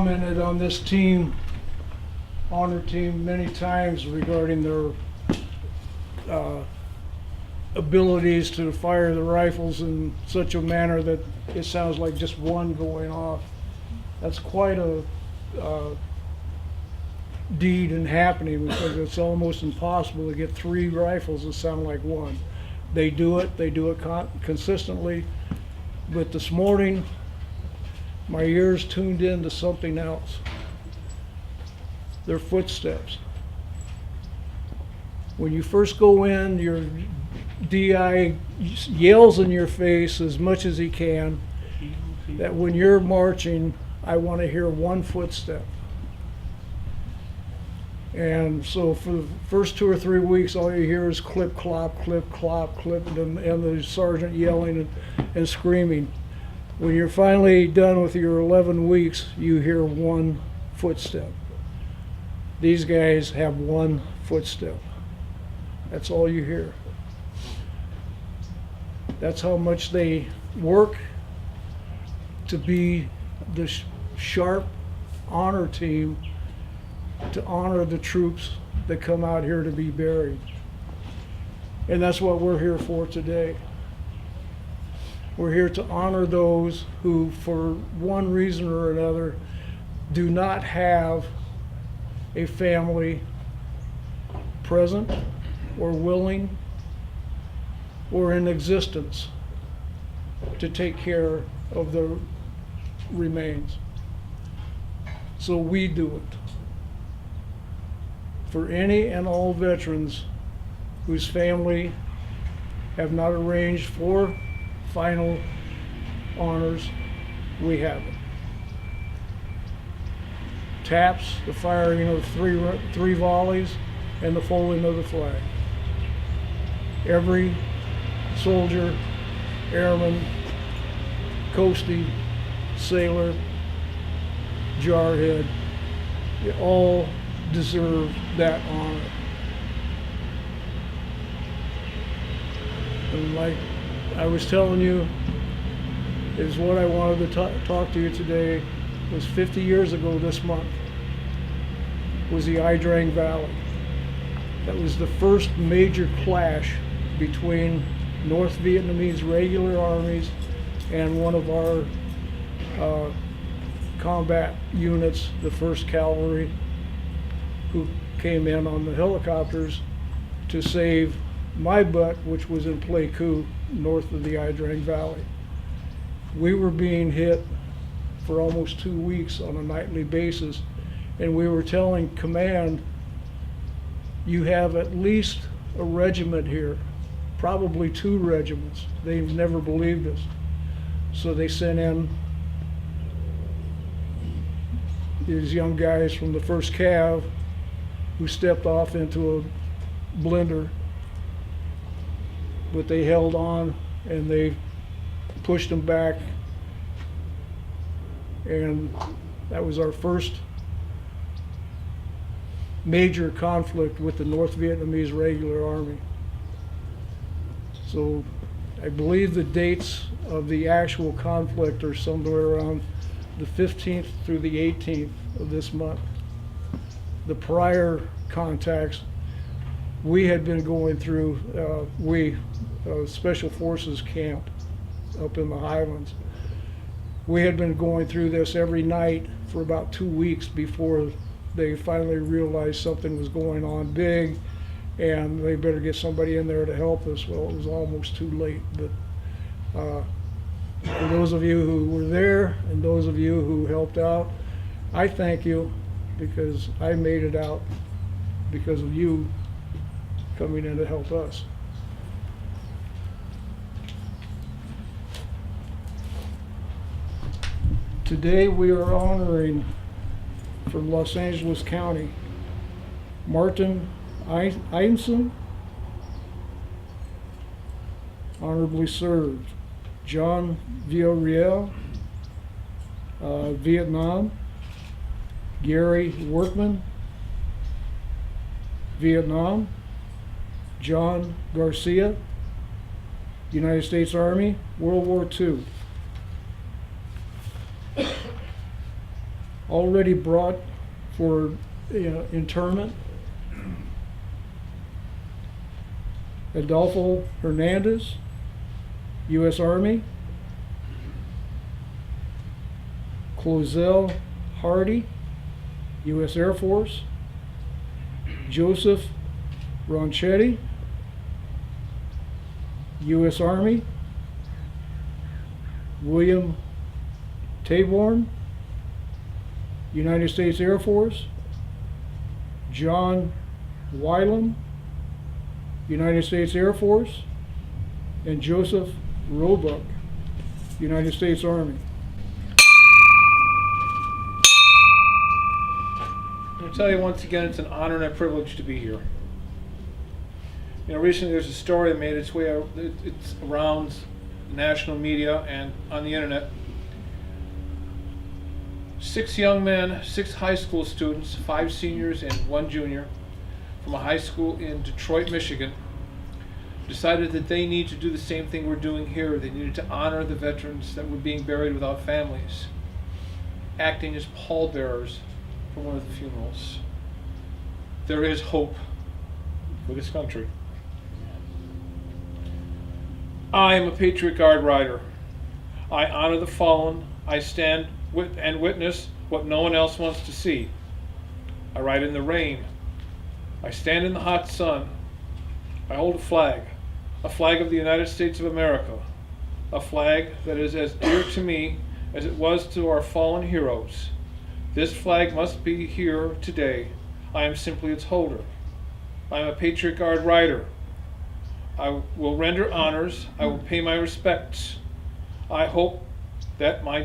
commented on this team, honor team, many times regarding their abilities to fire the rifles in such a manner that it sounds like just one going off. That's quite a deed and happening, because it's almost impossible to get 3 rifles that sound like one. They do it consistently, but this morning my ears tuned in to something else. Their footsteps. When you first go in, your DI yells in your face as much as he can that when you're marching, I want to hear one footstep. And so for the first 2 or 3 weeks, all you hear is clip, clop, clip, clop, clip, and the sergeant yelling and screaming. When you're finally done with your 11 weeks, you hear one footstep. These guys have one footstep. That's all you hear. That's how much they work to be the sharp honor team to honor the troops that come out here to be buried. And that's what we're here for today. We're here to honor those who, for one reason or another, do not have a family present or willing or in existence to take care of the remains. So we do it. For any and all veterans whose family have not arranged for final honors, we have it. Taps, the firing of three volleys, and the folding of the flag. Every soldier, airman, coastie, sailor, jarhead, they all deserve that honor. And like I was telling you, is what I wanted to talk to you today. Was 50 years ago this month, was the Ai Valley. That was the first major clash between North Vietnamese regular armies and one of our combat units, the 1st Cavalry, who came in on the helicopters to save my butt, which was in Pleiku, north of the Ai Valley. We were being hit for almost 2 weeks on a nightly basis, and we were telling command, you have at least a regiment here, probably 2 regiments. They've never believed us. So they sent in these young guys from the 1st Cav who stepped off into a blender, but they held on and they pushed them back, and that was our first major conflict with the North Vietnamese regular army. So I believe the dates of the actual conflict are somewhere around the 15th through the 18th of this month. The prior contacts we had been going through, Special Forces camp up in the Highlands. We had been going through this every night for about 2 weeks before they finally realized something was going on big and they better get somebody in there to help us. Well, it was almost too late, but for those of you who were there and those of you who helped out, I thank you, because I made it out because of you coming in to help us. Today we are honoring, from Los Angeles County, Martin Eisensson, honorably served. John Villeral, Vietnam. Gary Workman, Vietnam. John Garcia, United States Army, World War II. already brought for interment. Adolfo Hernandez, U.S. Army. Clozell Hardy, U.S. Air Force. Joseph Ronchetti, U.S. Army. William Taborn, United States Air Force. John Wylam, United States Air Force. And Joseph Roebuck, United States Army. I'll tell you once again, it's an honor and a privilege to be here. Recently there's a story that made its way out, it's around national media and on the internet. 6 young men, 6 high school students, 5 seniors and 1 junior from a high school in Detroit, Michigan, decided that they need to do the same thing we're doing here. They needed to honor the veterans that were being buried without families, acting as pallbearers for one of the funerals. There is hope for this country. I am a Patriot Guard rider. I honor the fallen. I stand and witness what no one else wants to see. I ride in the rain. I stand in the hot sun. I hold a flag of the United States of America, a flag that is as dear to me as it was to our fallen heroes. This flag must be here today. I am simply its holder. I am a Patriot Guard rider. I will render honors. I will pay my respects. I hope that my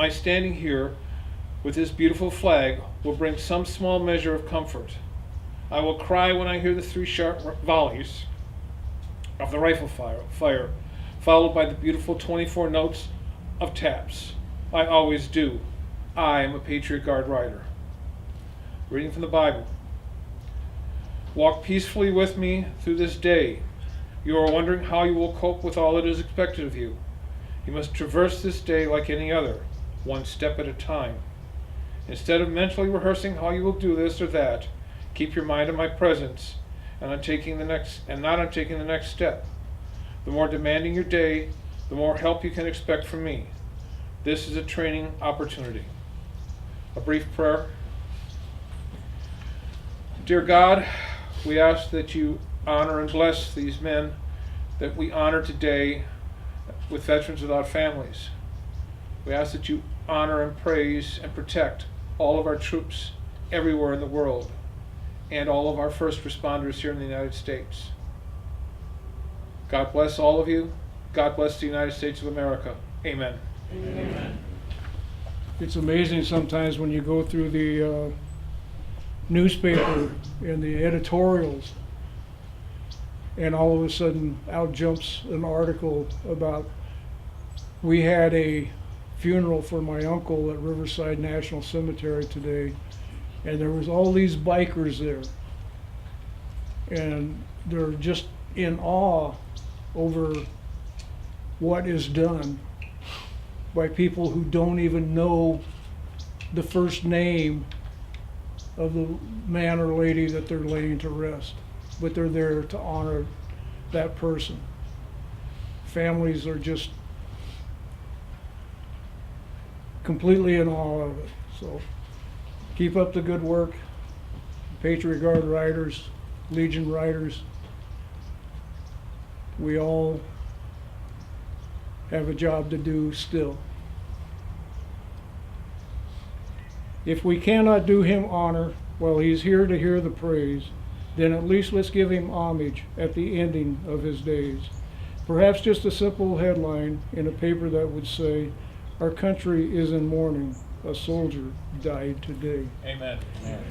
standing here with this beautiful flag will bring some small measure of comfort. I will cry when I hear the 3 sharp volleys of the rifle fire, followed by the beautiful 24 notes of taps. I always do. I am a Patriot Guard rider. Reading from the Bible. Walk peacefully with me through this day. You are wondering how you will cope with all that is expected of you. You must traverse this day like any other, one step at a time. Instead of mentally rehearsing how you will do this or that, keep your mind in my presence and not on taking the next step. The more demanding your day, the more help you can expect from me. This is a training opportunity. A brief prayer. Dear God, we ask that you honor and bless these men that we honor today with veterans without families. We ask that you honor and praise and protect all of our troops everywhere in the world and all of our first responders here in the United States. God bless all of you. God bless the United States of America. Amen. Amen. It's amazing sometimes when you go through the newspaper and the editorials, and all of a sudden out jumps an article about, we had a funeral for my uncle at Riverside National Cemetery today, and there was all these bikers there, and they're just in awe over what is done by people who don't even know the first name of the man or lady that they're laying to rest, but they're there to honor that person. Families are just completely in awe of it. So keep up the good work. Patriot Guard riders, Legion riders, we all have a job to do still. If we cannot do him honor while he's here to hear the praise, then at least let's give him homage at the ending of his days. Perhaps just a simple headline in a paper that would say, "Our country is in mourning. A soldier died today." Amen. Amen.